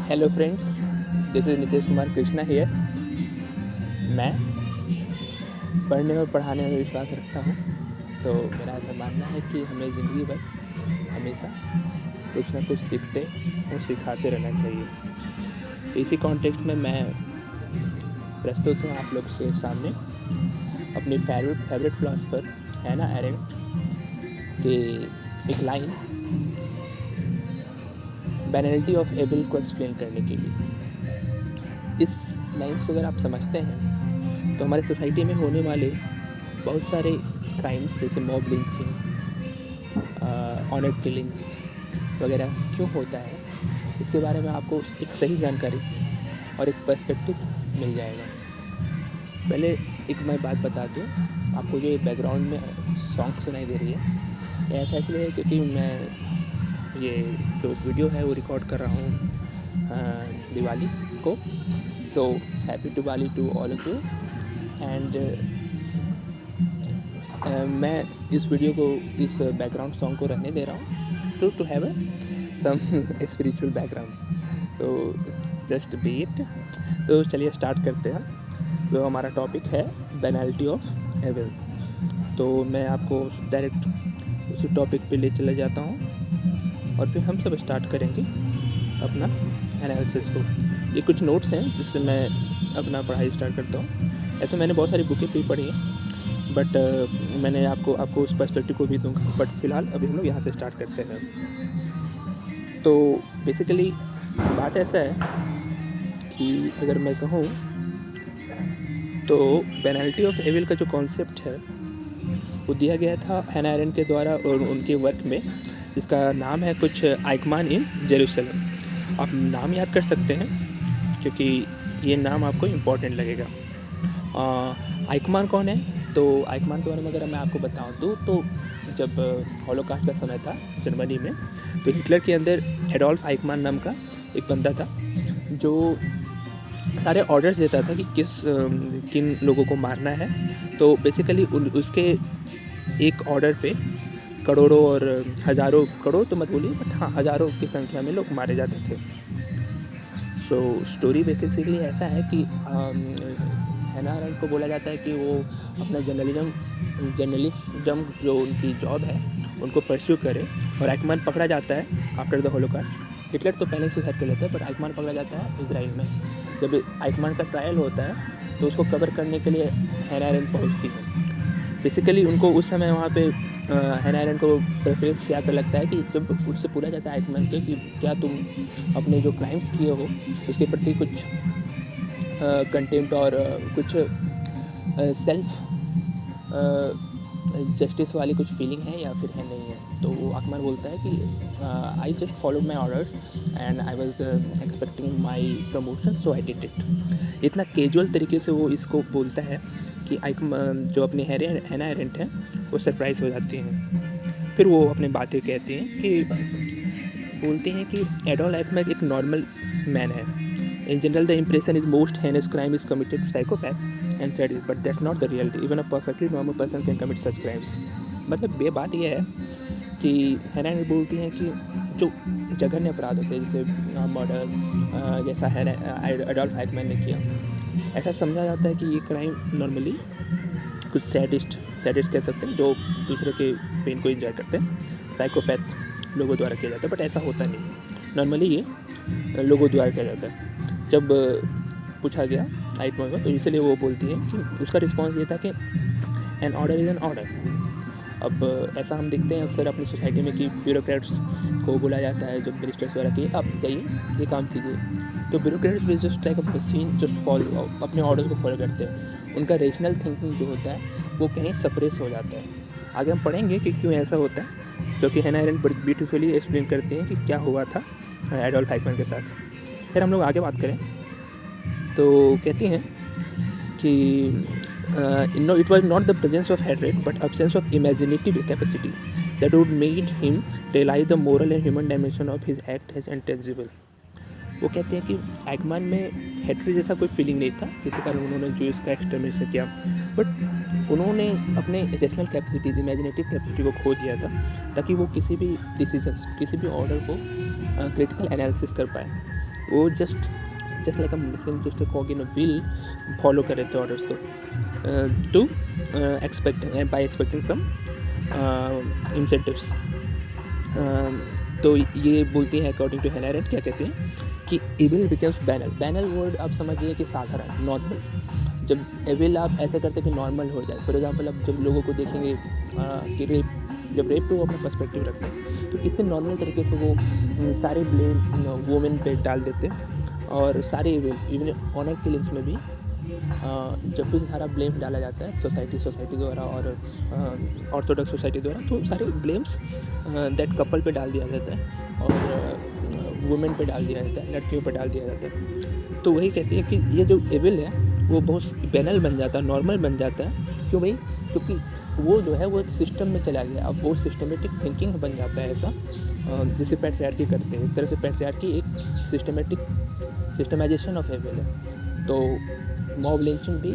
Hello friends, this is Nitesh Kumar Krishna here. मैं पढ़ने और पढ़ाने में विश्वास रखता हूँ, तो मेरा ऐसा मानना है कि हमें ज़िंदगी भर हमेशा कुछ ना कुछ सीखते और सिखाते रहना चाहिए। इसी कॉन्टेक्स्ट में मैं प्रस्तुत हूँ आप लोग के सामने अपनी फेवरेट फिलोसफर हैना एरेंट के एक लाइन बैनलिटी ऑफ एबल को एक्सप्लेन करने के लिए। इस लाइन्स को अगर आप समझते हैं तो हमारे सोसाइटी में होने वाले बहुत सारे क्राइम्स जैसे मॉब लिंचिंग, ऑनर किलिंग्स वगैरह क्यों होता है, इसके बारे में आपको एक सही जानकारी और एक पर्सपेक्टिव मिल जाएगा। पहले एक मैं बात बता दूँ आपको, जो बैकग्राउंड में सॉन्ग सुनाई दे रही है ऐसा इसलिए है क्योंकि मैं ये जो वीडियो है वो रिकॉर्ड कर रहा हूँ दिवाली को। So happy Diwali to all of you. And मैं इस वीडियो को, इस बैकग्राउंड सॉन्ग को रहने दे रहा हूँ to have some spiritual background. So just be it. तो चलिए स्टार्ट करते हैं। जो हमारा टॉपिक है बैनलिटी ऑफ एविल। तो मैं आपको डायरेक्ट उसी टॉपिक पे ले चला जाता हूँ और फिर हम सब स्टार्ट करेंगे अपना एनालिसिस को। ये कुछ नोट्स हैं जिससे मैं अपना पढ़ाई स्टार्ट करता हूँ। ऐसे मैंने बहुत सारी बुकें भी पढ़ी हैं, बट मैंने आपको उस पर्सपेक्टिव को भी दूंगा। बट फ़िलहाल अभी हम लोग यहाँ से स्टार्ट करते हैं। तो बेसिकली बात ऐसा है कि अगर मैं कहूँ तो बैनलिटी ऑफ एविल का जो कॉन्सेप्ट है वो दिया गया था हैना एरेंट के द्वारा और उनके वर्क में, जिसका नाम है कुछ आइकमान इन जेरूसलम। आप नाम याद कर सकते हैं क्योंकि ये नाम आपको इम्पोर्टेंट लगेगा। आइकमान कौन है? तो आइकमान के बारे में अगर मैं आपको बताऊं तो जब हॉलोकास्ट का समय था जर्मनी में, तो हिटलर के अंदर एडोल्फ आइकमान नाम का एक बंदा था जो सारे ऑर्डर्स देता था कि किन लोगों को मारना है। तो बेसिकली उसके एक ऑर्डर पे करोड़ों और हज़ारों, करोड़ तो मत बोलिए बट हाँ हज़ारों की संख्या में लोग मारे जाते थे। सो स्टोरी बेसिकली ऐसा है कि हैना एरेंट को बोला जाता है कि वो अपना जर्नलिज्म जो उनकी जॉब है उनको परस्यू करे, और आइकमान पकड़ा जाता है आफ्टर द हॉलोकास्ट। हिटलर तो पहले सुसाइड कर लेता है, बट आइकमान पकड़ा जाता है इजराइल में। जब आइकमान का ट्रायल होता है तो उसको कवर करने के लिए हैना एरेंट पहुँचती है। बेसिकली उनको उस समय वहाँ पे हैना एरेंट को प्रेफरेंस क्या कर लगता है कि जब उससे पूछा जाता है आइकमान के कि क्या तुम अपने जो क्राइम्स किए हो उसके प्रति कुछ कंटेम्प्ट और कुछ सेल्फ जस्टिस वाली कुछ फीलिंग है या फिर है नहीं है, तो वो आइकमान बोलता है कि I just followed my orders and I was expecting my promotion so I did it. इतना कैजुअल तरीके से वो इसको बोलता है कि जो अपनी हैना एरेंट हैं वो सरप्राइज़ हो जाती हैं। फिर वो अपनी बातें कहती हैं कि बोलती हैं कि एडोल्फ आइकमान एक नॉर्मल मैन है। In general the impression is most heinous crime is committed psychopath and sadist, but that's not the reality. Even a perfectly normal person can commit such crimes. मतलब ये बात यह है कि हैना एरेंट बोलती हैं कि जो जघन्य अपराध होते हैं जैसे मर्डर, जैसा एडोल्फ आइकमान ने किया, ऐसा समझा जाता है कि ये क्राइम नॉर्मली कुछ सैडिस्ट कह सकते हैं जो दूसरे के पेन को एंजॉय करते हैं, साइकोपैथ लोगों द्वारा किया जाता है। बट ऐसा होता नहीं, नॉर्मली ये लोगों द्वारा किया जाता है। जब पूछा गया आइकमान को तो इसलिए वो बोलती है कि उसका रिस्पॉन्स ये था कि an order is an order. अब ऐसा हम देखते हैं अक्सर अपनी सोसाइटी में कि ब्यूरोक्रेट्स को बोला जाता है, जो मिनिस्टर्स वगैरह की, आप जाइए ये काम कीजिए, तो ब्यूरोक्रेट्स भी जस्ट लाइक अ मशीन जस्ट फॉलो, अपने ऑर्डर्स को फॉलो करते हैं। उनका रेशनल थिंकिंग जो होता है वो कहीं सप्रेस हो जाता है। आगे हम पढ़ेंगे कि क्यों ऐसा होता है, क्योंकि हैना एरेंट बड़ी ब्यूटीफुली एक्सप्लेन करते हैं कि क्या हुआ था एडोल्फ आइकमान के साथ। फिर हम लोग आगे बात करें तो कहती हैं कि no, it was not the presence of hatred but absence of imaginative capacity that would made him realize the moral and human dimension of his act as intangible। वो कहते हैं कि आइकमान में हेट्रेड जैसा कोई फीलिंग नहीं था जिसके कारण उन्होंने जो इसका एक्सटर्मिनेशन किया, बट उन्होंने अपने रेशनल कैपेसिटीज, इमेजिनेटिव कैपेसिटी को खो दिया था ताकि वो किसी भी डिसीजन, किसी भी ऑर्डर को क्रिटिकल एनालिसिस कर पाए। वो just like a machine, just a कॉग in a wheel follow कर रहे थे ऑर्डर्स को टू एक्सपेक्टिंग सम इंसेंटिव्स। तो ये बोलती है अकॉर्डिंग टू हैना अरेंट, क्या कहते हैं कि evil becomes banal. Banal word आप समझिए कि साधारण, नॉर्मल। जब एविल आप ऐसे करते कि नॉर्मल हो जाए, फॉर एग्जांपल अब जब लोगों को देखेंगे कि रेप पे वो अपना पर्सपेक्टिव रखते हैं तो कितने नॉर्मल तरीके से वो सारे ब्लेम वुमेन पे डाल देते हैं। और सारे इवन ऑनर किलिंग्स में भी जब भी सारा ब्लेम डाला जाता है सोसाइटी द्वारा और ऑर्थोडॉक्स सोसाइटी द्वारा, तो सारे ब्लेम्स दैट कपल पे डाल दिया जाता है और वुमेन पे डाल दिया जाता है, लड़कियों पे डाल दिया जाता है। तो वही कहती है कि ये जो एविल है वो बहुत बैनल बन जाता है, नॉर्मल बन जाता है। क्यों भाई? क्योंकि वो जो है वो एक सिस्टम में चला गया, अब वो सिस्टमेटिक थिंकिंग बन जाता है ऐसा, जिसे पैट्रियार्की करते हैं। एक तरह से पैट्रियार्की एक सिस्टमाइजेशन ऑफ एविल है। तो मॉब लिंचिंग भी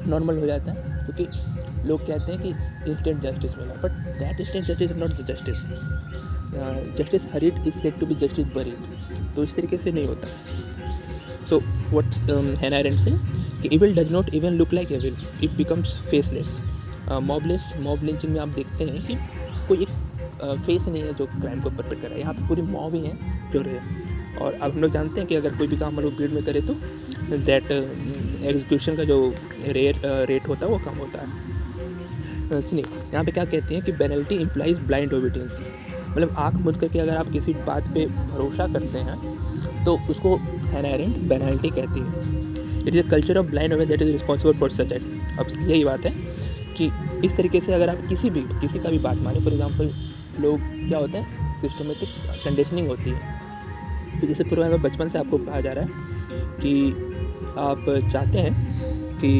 नॉर्मल हो जाता है, क्योंकि लोग कहते हैं कि इंस्टेंट जस्टिस मिला, but that instant justice is not the justice. Justice hurried is said to be justice buried. तो इस तरीके से नहीं होता। सो व्हाट हैना अरेंट से कि evil does not even look like evil, it becomes faceless. Mob lynching में आप देखते हैं कि कोई एक फेस नहीं है जो क्राइम को परपेट कर रहा है, यहाँ पे पूरी मॉब ही है जो रहे। और अब हम लोग जानते हैं कि अगर कोई भी काम हम लोग भीड़ में करें तो दैट एग्जीक्यूशन का जो रेट होता है वो कम होता है। सुनिए यहाँ पे क्या कहते हैं कि पेनल्टी इम्प्लाइज ब्लाइंड ओबीडियंस। मतलब आँख मूंद करके अगर आप किसी बात पे भरोसा करते हैं तो उसको हैना अरेंट पेनल्टी कहती है। It is a culture of blind obedience that is responsible for such act. अब यही बात है कि इस तरीके से अगर आप किसी का भी बात माने, फॉर एग्जांपल लोग क्या होता है, सिस्टमेटिक कंडीशनिंग होती है। तो जैसे पूर्व में बचपन से आपको कहा जा रहा है कि आप चाहते हैं कि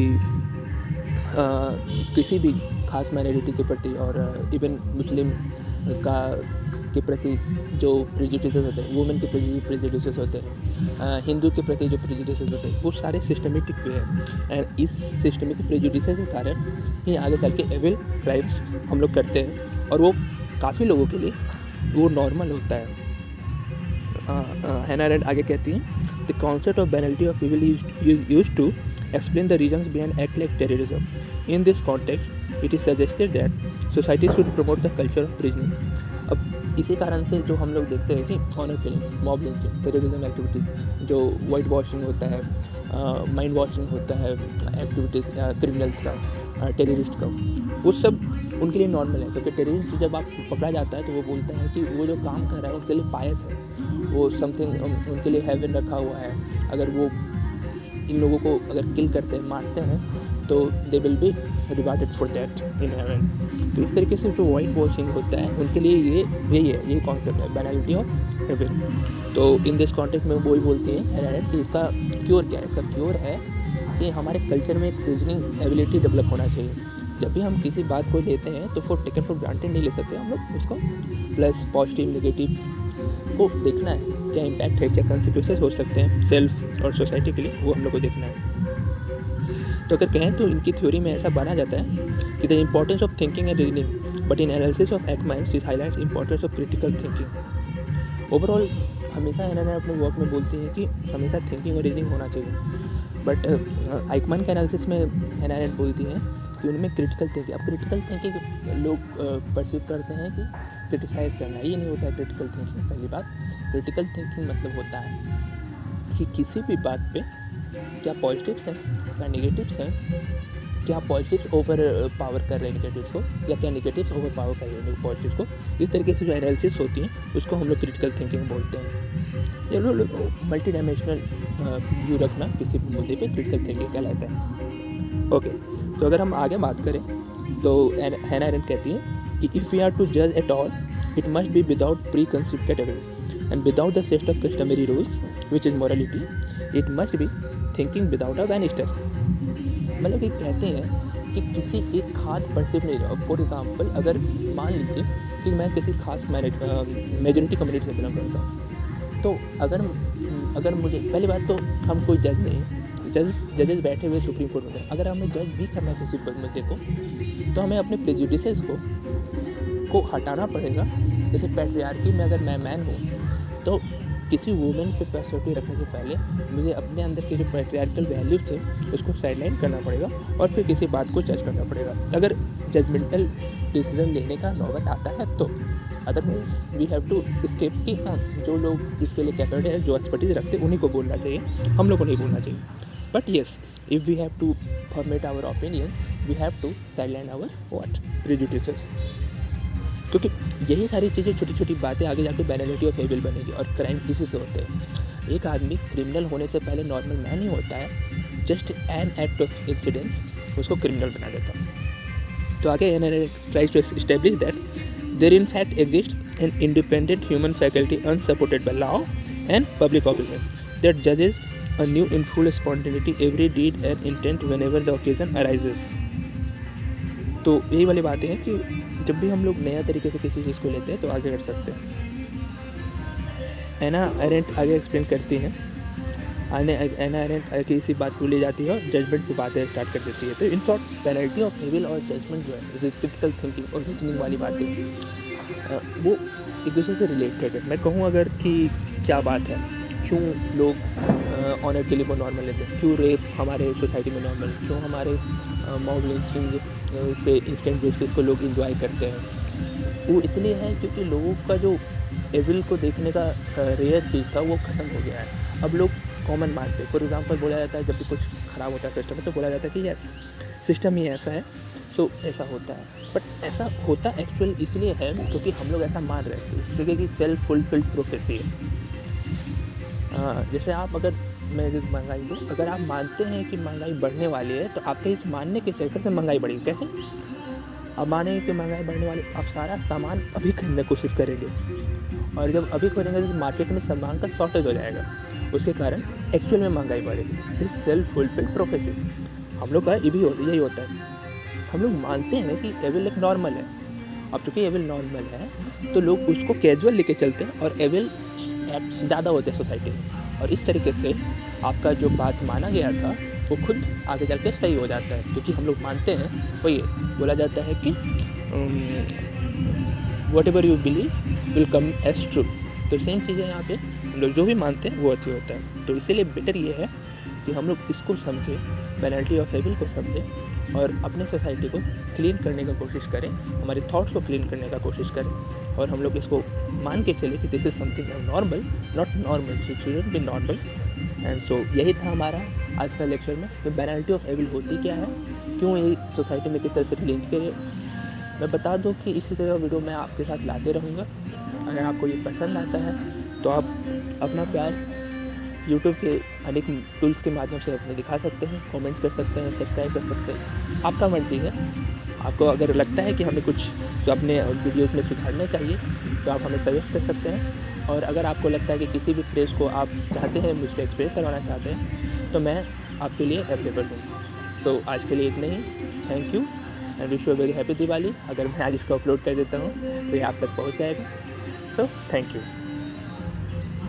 किसी भी खास माइनॉरिटी के प्रति और इवन मुस्लिम के प्रति जो प्रेजुडिसेस होते हैं, वुमेन के प्रति प्रेजुडिसेस होते हैं, हिंदू के प्रति जो प्रेजुडिसेस होते हैं, वो सारे सिस्टमेटिक वे हैं। एंड इस सिस्टमेटिक प्रेजुडिसेस के कारण ही आगे चल के एविल क्राइम्स हम लोग करते हैं, और वो काफ़ी लोगों के लिए वो नॉर्मल होता है। हैना अरेंट आगे कहती हैं, the concept of penalty of evil is used to explain the reasons behind act like terrorism. In this context, it is suggested that society should promote the culture of reasoning. अब इसी कारण से जो हम लोग देखते हैं कि honour killing, mob lynching, terrorism activities, जो वाइट वॉशिंग होता है, माइंड वॉशिंग होता है, एक्टिविटीज़ क्रिमिनल्स का, टेररिस्ट का, वो सब उनके लिए नॉर्मल है। क्योंकि टेररिस्ट जब आप पकड़ा जाता है तो वो बोलता है कि वो जो काम कर रहा है उनके लिए पायस है, वो समथिंग उनके लिए हेवन रखा हुआ है। अगर वो इन लोगों को अगर किल करते हैं, मारते हैं, तो they will be rewarded for that in heaven. तो इस तरीके से जो वाइट वॉशिंग होता है उनके लिए यही कॉन्सेप्ट है, पेनल्टी ऑफ हेवन। तो इन दिस कॉन्टेक्स्ट में वो ही बोलती है कि इसका क्योर क्या है। इसका क्योर है कि हमारे कल्चर में एक रीजनिंग एबिलिटी डेवलप होना चाहिए। जब भी हम किसी बात को लेते हैं तो फॉर टेकन फॉर ग्रांटेड नहीं ले सकते हम लोग उसको, प्लस पॉजिटिव नेगेटिव को देखना है, क्या इम्पैक्ट है, क्या कॉन्सिक्वेंसेस हो सकते हैं सेल्फ और सोसाइटी के लिए, वो हम लोग को देखना है। तो अगर कहें तो इनकी थ्योरी में ऐसा माना जाता है कि the importance of thinking and reasoning, but in analysis of examines is highlights importance of critical thinking. Overall हमेशा हैना अपने वर्क में बोलती है कि हमेशा थिंकिंग और रीजनिंग होना चाहिए, बट आइकमैन के एनालिसिस में हैना बोलती है कि उनमें क्रिटिकल थिंकिंग। अब क्रिटिकल थिंकिंग लोग परसीव करते हैं कि क्रिटिसाइज़ करना, ये नहीं होता है क्रिटिकल थिंकिंग। पहली बात, क्रिटिकल थिंकिंग मतलब होता है कि किसी भी बात पे क्या पॉजिटिव्स हैं, क्या नेगेटिव्स हैं, क्या पॉजिटिव्स ओवर पावर कर रहे हैं नेगेटिव्स को, या क्या नेगेटिव्स ओवर पावर कर रहे हैं पॉजिटिव्स को। इस तरीके से जो एनालिसिस होती है उसको हम लोग क्रिटिकल थिंकिंग बोलते हैं। ये लोग मल्टी डायमेंशनल व्यू रखना किसी भी मुद्दे पे क्रिटिकल थिंकिंग कहलाता है। ओके, तो अगर हम आगे बात करें तो हैना अरेंट कहती है कि इफ़ वी आर टू जज at all, it must be without preconceived categories and without the set of customary rules which is morality. It must be thinking without a banister. मतलब ये कहते हैं कि किसी एक खास परसिव नहीं रहा। फॉर एग्जांपल, अगर मान लीजिए कि मैं किसी खास मेजोरिटी कम्युनिटी से बिलोंग करता हूँ, तो अगर मुझे, पहली बात तो हम कोई जज नहीं, जजेस बैठे हुए सुप्रीम कोर्ट में, अगर हमें जज भी करना है किसी मुद्दे को, तो हमें अपने प्रेजुडिसेस को हटाना पड़ेगा। जैसे पैट्रियार्की में अगर मैं मैन हूँ तो किसी वुमेन पे पर्सपेक्टिव रखने से पहले मुझे अपने अंदर के जो पैट्रियार्कल वैल्यूज थे उसको साइडलाइन करना पड़ेगा और फिर किसी बात को जज करना पड़ेगा, अगर जजमेंटल डिसीजन लेने का नौबत आता है तो। Otherwise we have to escape कि हाँ, जो लोग इसके लिए कैपेबल है, जो एक्सपर्टीज रखते हैं, उन्हीं को बोलना चाहिए, हम लोग को नहीं बोलना चाहिए। But yes, if we have to format our opinion, we have to sideline our what prejudices, क्योंकि यही सारी चीज़ें, छोटी छोटी बातें आगे जाके बैनलिटी ऑफ एविल बनेगी। और क्राइम इसी से होते हैं। एक आदमी क्रिमिनल होने से पहले नॉर्मल मैन ही होता है, just an act of incidence उसको क्रिमिनल बना देता है। तो आगे an tries to establish that there in fact exist an independent human faculty unsupported by law and public opinion that जजेस a new in full spontaneity every deed and intent whenever the occasion arises। तो यही वाली बातें हैं कि जब भी हम लोग नया तरीके से किसी चीज़ को लेते हैं तो आगे कर सकते हैं। एना एरेंट आगे एक्सप्लेन करती हैं। एना एरेंट किसी बात को ले जाती है और जजमेंट की बातें स्टार्ट कर देती है। तो in short penalty of evil और जजमेंट जो है, क्रिटिकल थिंकिंग और रीजनिंग वाली बातें, वो एक दूसरे से रिलेटेड है। मैं कहूँ अगर कि क्या बात है, क्यों लोग ऑनर के लिए वो नॉर्मल लेते हैं, क्यों रेप हमारे सोसाइटी में नॉर्मल, क्यों हमारे मॉब लिंचिंग से इंस्टेंट जस्टिस को लोग इंजॉय करते हैं। वो इसलिए है क्योंकि लोगों का जो एविल को देखने का रेयर चीज़ था वो ख़त्म हो गया है। अब लोग कॉमन मानते हैं। फॉर एग्जांपल बोला जाता है जब भी कुछ ख़राब होता है सिस्टम में, तो बोला जाता है कि यस सिस्टम ही ऐसा है, तो ऐसा होता है। बट ऐसा होता एक्चुअल इसलिए है क्योंकि हम लोग ऐसा मान रहे हैं। इस तरीके की सेल्फ फुलफिल्ड प्रोफेसी है। जैसे आप, अगर मैं महंगाई दूँ, अगर आप मानते हैं कि महंगाई बढ़ने वाली है तो आपके इस मानने के चक्कर से महंगाई बढ़ेगी। कैसे? आप मानेंगे कि महंगाई बढ़ने वाली, आप सारा सामान अभी खरीदने की कोशिश करेंगे, और जब अभी खरीदेंगे तो मार्केट में सामान का शॉर्टेज हो जाएगा, उसके कारण एक्चुअल में महंगाई बढ़ेगी। दिस सेल्फ फुलफिल्ड प्रोफेसी हम लोग का यही होता है। हम लोग मानते हैं कि एविल एक नॉर्मल है। अब चूँकि एविल नॉर्मल है तो लोग उसको कैजुअल लेके चलते हैं और एविल एक्ट्स ज़्यादा होते हैं सोसाइटी में, और इस तरीके से आपका जो बात माना गया था वो खुद आगे चल के सही हो जाता है। क्योंकि हम लोग मानते हैं, वही बोला जाता है कि whatever you believe will come as true. तो सेम चीज़ें यहाँ पे हम लोग जो भी मानते हैं वो अच्छी होता है। तो इसीलिए बेटर ये है कि हम लोग इसको समझें, पेनल्टी ऑफ एविल को समझें, और अपने सोसाइटी को क्लीन करने का कोशिश करें, हमारे थॉट्स को क्लीन करने का कोशिश करें, और हम लोग इसको मान के चले कि this is something normal, not normal, so shouldn't be normal. And so यही था हमारा आज का लेक्चर में कि पेनल्टी ऑफ एविल होती क्या है, क्यों ये सोसाइटी में किस तरह से रिलेट करे। मैं बता दूं कि इसी तरह वीडियो मैं आपके साथ लाते रहूँगा। अगर आपको ये पसंद आता है तो आप अपना प्यार यूट्यूब के अनेक टूल्स के माध्यम से अपने दिखा सकते हैं, कमेंट कर सकते हैं, सब्सक्राइब कर सकते हैं, आपका मर्जी है। आपको अगर लगता है कि हमें कुछ जो अपने वीडियोज़ में सुधारना चाहिए तो आप हमें सजेस्ट कर सकते हैं। और अगर आपको लगता है कि किसी भी प्लेस को आप चाहते हैं, मुझसे एक्सप्लेन करवाना चाहते हैं, तो मैं आपके लिए अवेलेबल हूँ। सो आज के लिए इतना ही। Thank you and wish you very happy Diwali. अगर मैं आज इसको अपलोड कर देता हूँ तो ये आप तक पहुँच जाएगा। So thank you.